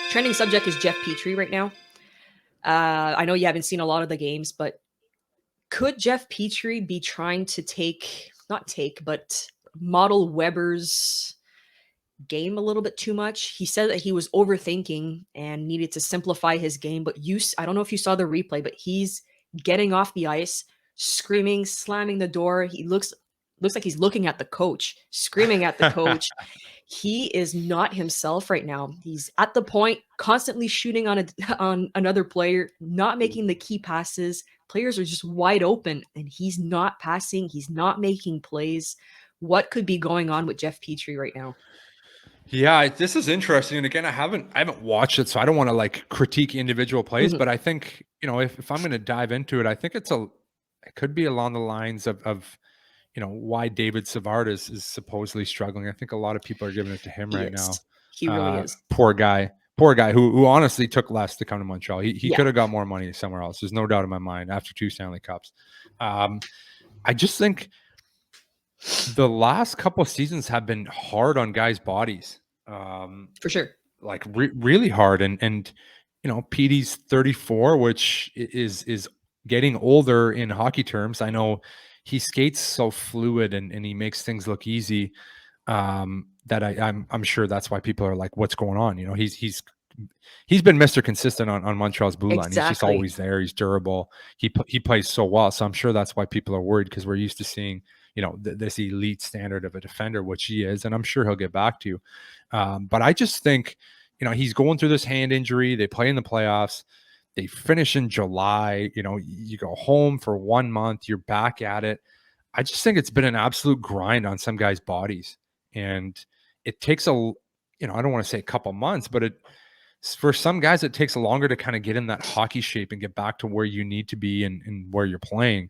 Trending subject is Jeff Petry right now. I know you haven't seen a lot of the games, but could Jeff Petry be trying to but model Weber's game a little bit too much? He said that he was overthinking and needed to simplify his game, but I don't know if you saw the replay, but he's getting off the ice, screaming, slamming the door. He looks like he's looking at the coach, screaming at the coach. He is not himself right now. He's at the point, constantly shooting on another player, not making the key passes. Players are just wide open, and he's not passing. He's not making plays. What could be going on with Jeff Petry right now? Yeah, this is interesting. And again, I haven't watched it, so I don't want to like critique individual plays, but I think, if I'm going to dive into it, I think it could be along the lines of why David Savard is supposedly struggling. I think a lot of people are giving it to him right now. He really is. Poor guy who honestly took less to come to Montreal. He could have got more money somewhere else. There's no doubt in my mind after 2 Stanley Cups. I just think the last couple of seasons have been hard on guys' bodies. For sure. Like really hard. And Petey's 34, which is getting older in hockey terms. I know he skates so fluid and he makes things look easy. That I'm sure that's why people are like, what's going on? He's been Mr. Consistent on Montreal's blue line. He's just always there. He's durable. He plays so well. So I'm sure that's why people are worried, because we're used to seeing, this elite standard of a defender, which he is, and I'm sure he'll get back to. But I just think, he's going through this hand injury. They play in the playoffs. They finish in July. You go home for 1 month. You're back at it. I just think it's been an absolute grind on some guys' bodies. And it takes I don't want to say a couple months, but for some guys, it takes longer to kind of get in that hockey shape and get back to where you need to be and where you're playing.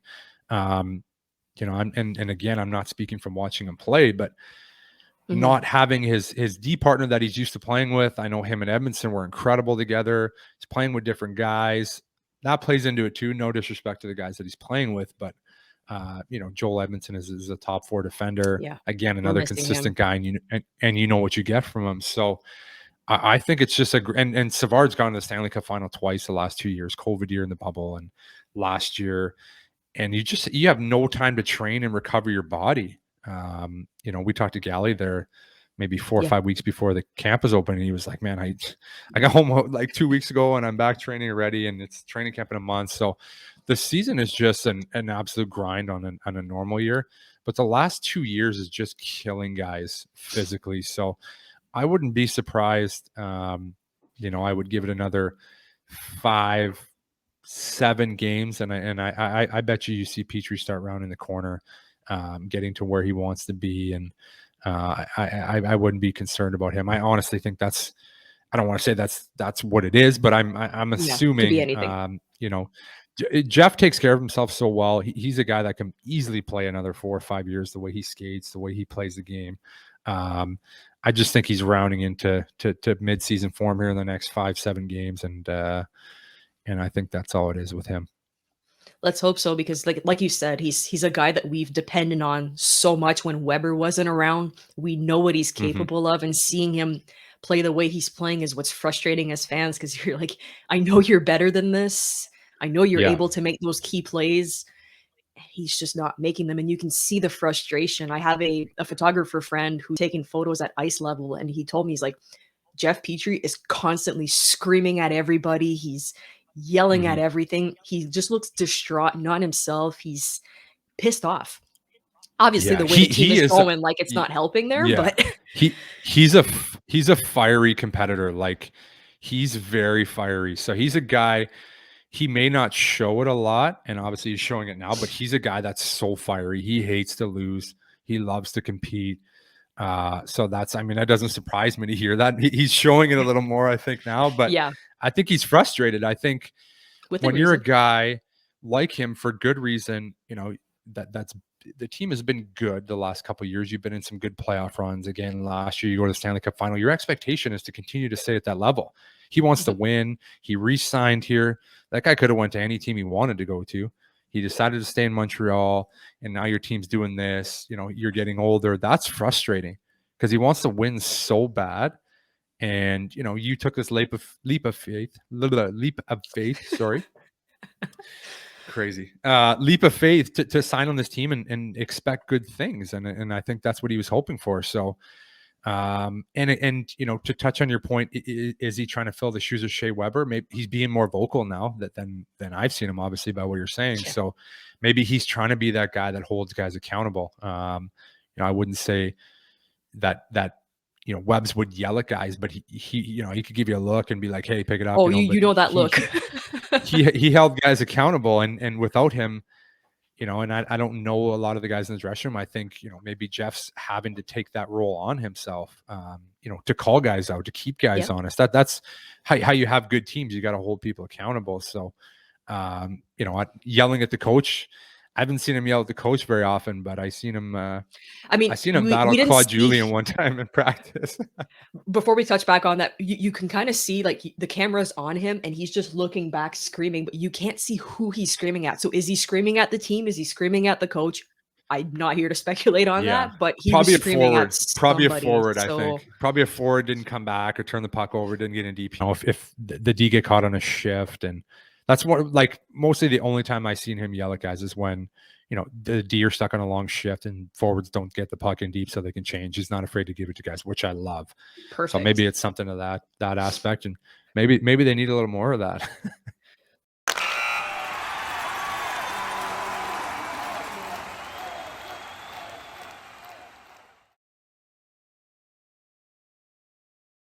And again, I'm not speaking from watching him play, but not having his D partner that he's used to playing with. I know him and Edmondson were incredible together. He's playing with different guys. That plays into it too. No disrespect to the guys that he's playing with, but Joel Edmondson is a top 4 defender. Yeah. Again, another consistent guy, and you know what you get from him. So I think it's just and Savard's gone to the Stanley Cup final twice the last 2 years, COVID year in the bubble and last year. And you have no time to train and recover your body. We talked to Gally there maybe 4 or 5 weeks before the camp was open, and he was like, man, I got home like 2 weeks ago and I'm back training already, and it's training camp in a month. So the season is just an absolute grind on a normal year, but the last 2 years is just killing guys physically. So I wouldn't be surprised. I would give it another 5-7 games, and I bet you see Petry start rounding the corner, getting to where he wants to be, and I wouldn't be concerned about him. I honestly think I don't want to say that's what it is, but I'm assuming Jeff takes care of himself so well. He's a guy that can easily play another 4 or 5 years, the way he skates, the way he plays the game. I just think he's rounding into mid-season form here in the next 5-7 games, and I think that's all it is with him. Let's hope so, because like you said, he's a guy that we've depended on so much when Weber wasn't around. We know what he's capable of, and seeing him play the way he's playing is what's frustrating as fans, because you're like, I know you're better than this. I know you're able to make those key plays. He's just not making them, and you can see the frustration. I have a photographer friend who's taking photos at ice level, and he told me, he's like, Jeff Petry is constantly screaming at everybody. He's yelling at everything. He just looks distraught, not himself. He's pissed off. Obviously, the way the team is going, like, it's not helping there. But he's a fiery competitor. Like, he's very fiery. So he's a guy. He may not show it a lot, and obviously he's showing it now, but he's a guy that's so fiery. He hates to lose. He loves to compete. So that doesn't surprise me to hear that. He's showing it a little more, I think, now, but I think he's frustrated. I think when you're a guy like him, for good reason, that's the team has been good the last couple of years. You've been in some good playoff runs. Again, last year you go to the Stanley Cup final. Your expectation is to continue to stay at that level. He wants to win. He re-signed here. That guy could have went to any team he wanted to go to. He decided to stay in Montreal, and now your team's doing this. You're getting older. That's frustrating, because he wants to win so bad. And you took this leap of faith. Sorry, crazy leap of faith to sign on this team and expect good things, and I think that's what he was hoping for. So and to touch on your point, is he trying to fill the shoes of Shea Weber? Maybe he's being more vocal now than I've seen him, obviously, by what you're saying. Yeah. So maybe he's trying to be that guy that holds guys accountable. I wouldn't say that Webbs would yell at guys, but he could give you a look and be like, hey, pick it up. Oh, But you know that look. he held guys accountable, and without him, and I don't know a lot of the guys in the dressing room. I think, maybe Jeff's having to take that role on himself, to call guys out, to keep guys honest. That's how you have good teams. You got to hold people accountable. So, yelling at the coach, I haven't seen him yell at the coach very often, but I seen him. I seen him battle Claude Julien one time in practice. Before we touch back on that, you can kind of see like the camera's on him and he's just looking back, screaming, but you can't see who he's screaming at. So is he screaming at the team? Is he screaming at the coach? I'm not here to speculate on that, but he was screaming at somebody. Probably a forward, I think. Probably a forward didn't come back or turn the puck over, didn't get in deep. If the D get caught on a shift, and that's what, like, mostly the only time I've seen him yell at guys is when the D are stuck on a long shift and forwards don't get the puck in deep so they can change. He's not afraid to give it to guys, which I love. Perfect. So maybe it's something of that aspect, and maybe they need a little more of that.